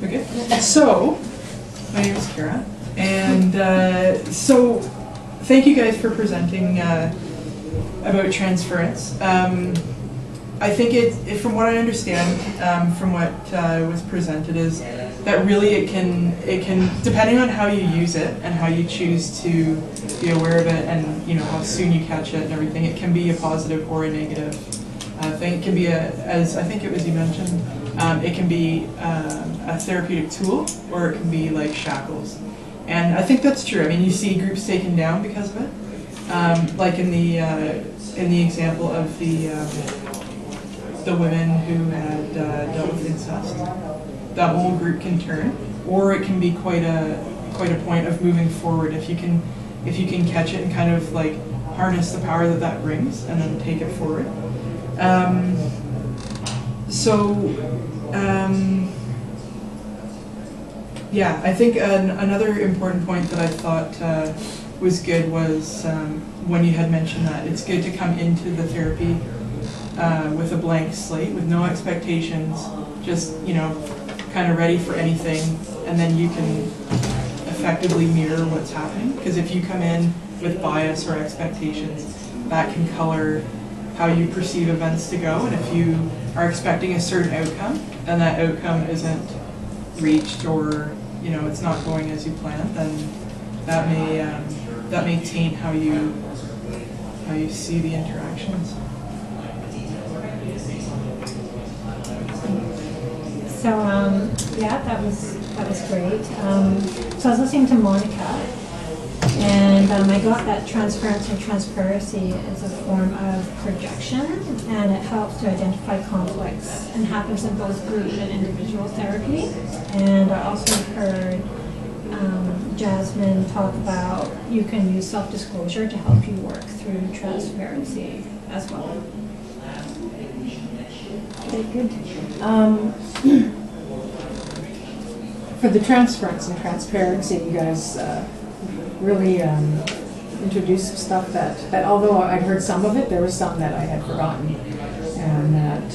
Okay, so my name is Kara, and so thank you guys for presenting about transference. I think from what I understand from what was presented, is that really it can depending on how you use it and how you choose to be aware of it, and how soon you catch it and everything, it can be a positive or a negative thing. It can be as I think it was you mentioned, it can be a therapeutic tool, or it can be like shackles. And I think that's true. I mean, you see groups taken down because of it, like in the example of the women who had dealt with incest. That whole group can turn, or it can be quite a point of moving forward if you can catch it and kind of like harness the power that brings, and then take it forward. Yeah, I think another important point that I thought was good was when you had mentioned that it's good to come into the therapy with a blank slate, with no expectations, just kind of ready for anything, and then you can effectively mirror what's happening. Because if you come in with bias or expectations, that can color how you perceive events to go, and if you are expecting a certain outcome and that outcome isn't reached, or it's not going as you planned, then that may taint how you see the interactions. So yeah, that was great. So I was listening to Monica, and I got that transference and transparency is a form of projection, and it helps to identify conflicts, and happens in both group and individual therapy. And I also heard Jasmine talk about you can use self-disclosure to help you work through transparency as well. Okay, good. For the transference and transparency, you guys really introduced stuff that although I'd heard some of it, there was some that I had forgotten. And that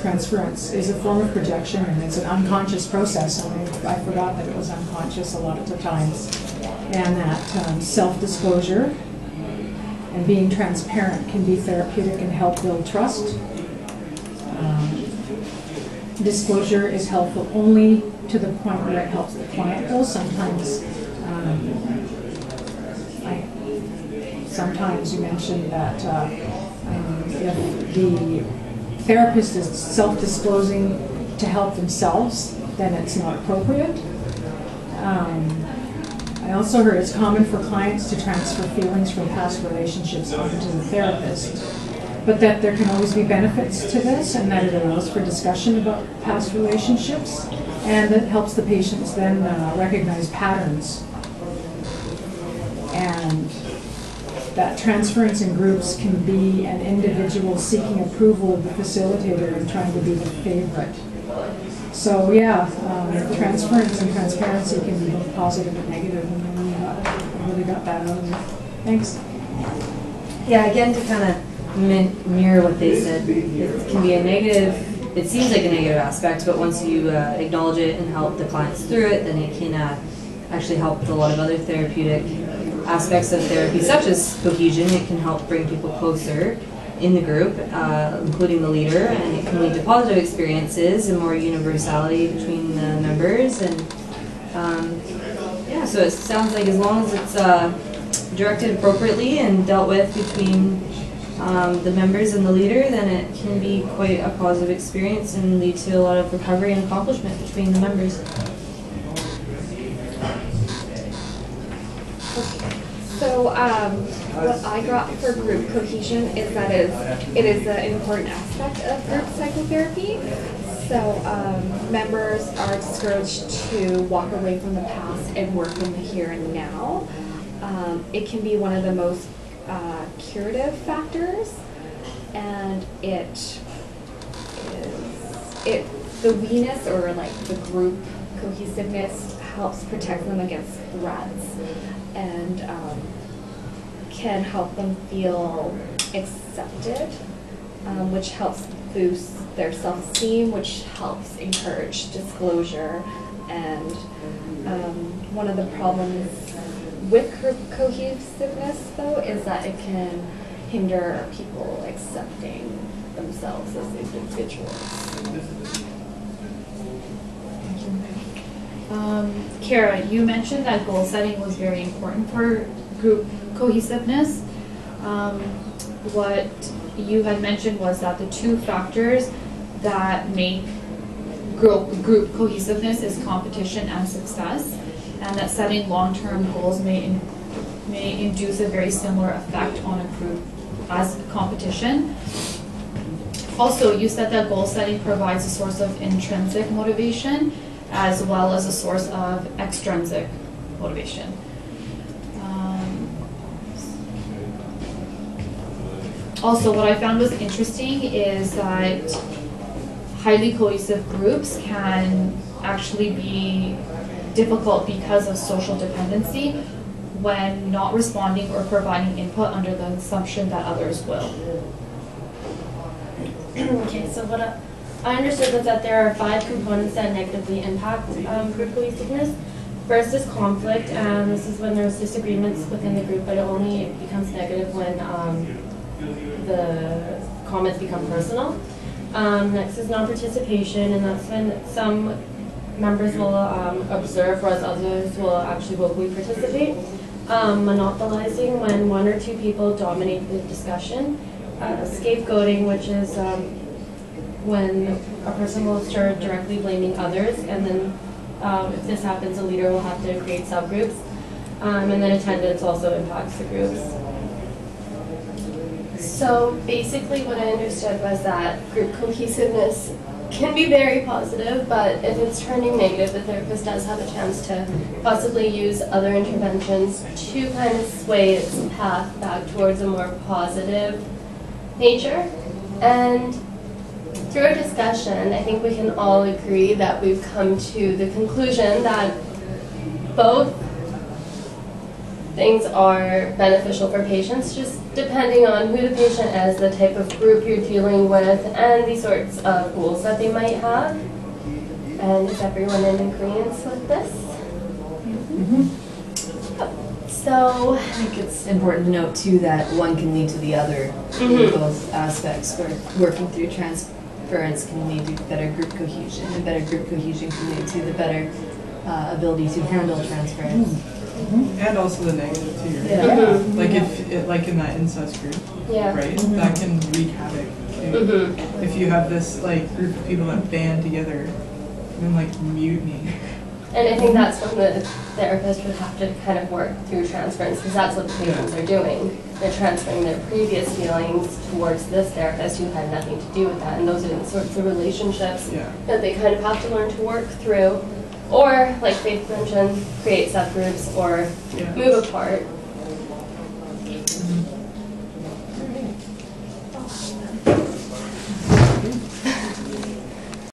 transference is a form of projection, and it's an unconscious process. I forgot that it was unconscious a lot of the times. And that self-disclosure and being transparent can be therapeutic and help build trust. Disclosure is helpful only to the point where it helps the client, though. Sometimes you mentioned that if the therapist is self-disclosing to help themselves, then it's not appropriate. I also heard it's common for clients to transfer feelings from past relationships onto the therapist, but that there can always be benefits to this, and that it allows for discussion about past relationships, and it helps the patients then recognize patterns. And that transference in groups can be an individual seeking approval of the facilitator and trying to be the favorite. So yeah, transference and transparency can be both positive and negative, and I really got that out of it. Thanks. Yeah, again, to kind of mirror what they said, it can be a negative, it seems like a negative aspect, but once you acknowledge it and help the clients through it, then it can actually help with a lot of other therapeutic aspects of therapy, such as cohesion. It can help bring people closer in the group, including the leader, and it can lead to positive experiences and more universality between the members. And yeah, so it sounds like as long as it's directed appropriately and dealt with between the members and the leader, then it can be quite a positive experience and lead to a lot of recovery and accomplishment between the members. So what I got for group cohesion is that it is an important aspect of group psychotherapy. So members are discouraged to walk away from the past and work in the here and now. It can be one of the most curative factors, and the we-ness, or like the group cohesiveness, helps protect them against threats, and can help them feel accepted, which helps boost their self-esteem, which helps encourage disclosure. And one of the problems with cohesiveness, though, is that it can hinder people accepting themselves as individuals. Kara, you mentioned that goal setting was very important for group cohesiveness. What you had mentioned was that the two factors that make group cohesiveness is competition and success, and that setting long-term goals may induce a very similar effect on a group as competition. Also, you said that goal setting provides a source of intrinsic motivation as well as a source of extrinsic motivation. Also, what I found was interesting is that highly cohesive groups can actually be difficult because of social dependency when not responding or providing input under the assumption that others will. Okay, so what I understood was that there are 5 components that negatively impact group cohesiveness. First is conflict, and this is when there's disagreements within the group, but it only becomes negative when the comments become personal. Next is non-participation, and that's when some members will observe, whereas others will actually vocally participate. Monopolizing, when 1 or 2 people dominate the discussion. Scapegoating, which is when a person will start directly blaming others, and then if this happens, a leader will have to create subgroups. And then attendance also impacts the groups. So basically what I understood was that group cohesiveness can be very positive, but if it's turning negative, the therapist does have a chance to possibly use other interventions to kind of sway its path back towards a more positive nature. And through our discussion, I think we can all agree that we've come to the conclusion that both things are beneficial for patients, just depending on who the patient is, the type of group you're dealing with, and the sorts of goals that they might have. And is everyone in agreement with this? So I think it's important to note too that one can lead to the other in both aspects, where working through transference can lead to better group cohesion, and better group cohesion can lead to the better ability to handle transference. And also the negative too. Right? Yeah. Like if it, like in that incest group, yeah. right? That can wreak havoc too. If you have this like group of people that band together and like mutiny. And I think that's when the therapist would have to kind of work through transference, because that's what the patients are doing. They're transferring their previous feelings towards this therapist who had nothing to do with that. And those are the sorts of relationships that they kind of have to learn to work through. Or, like Faith mentioned, create subgroups or move apart.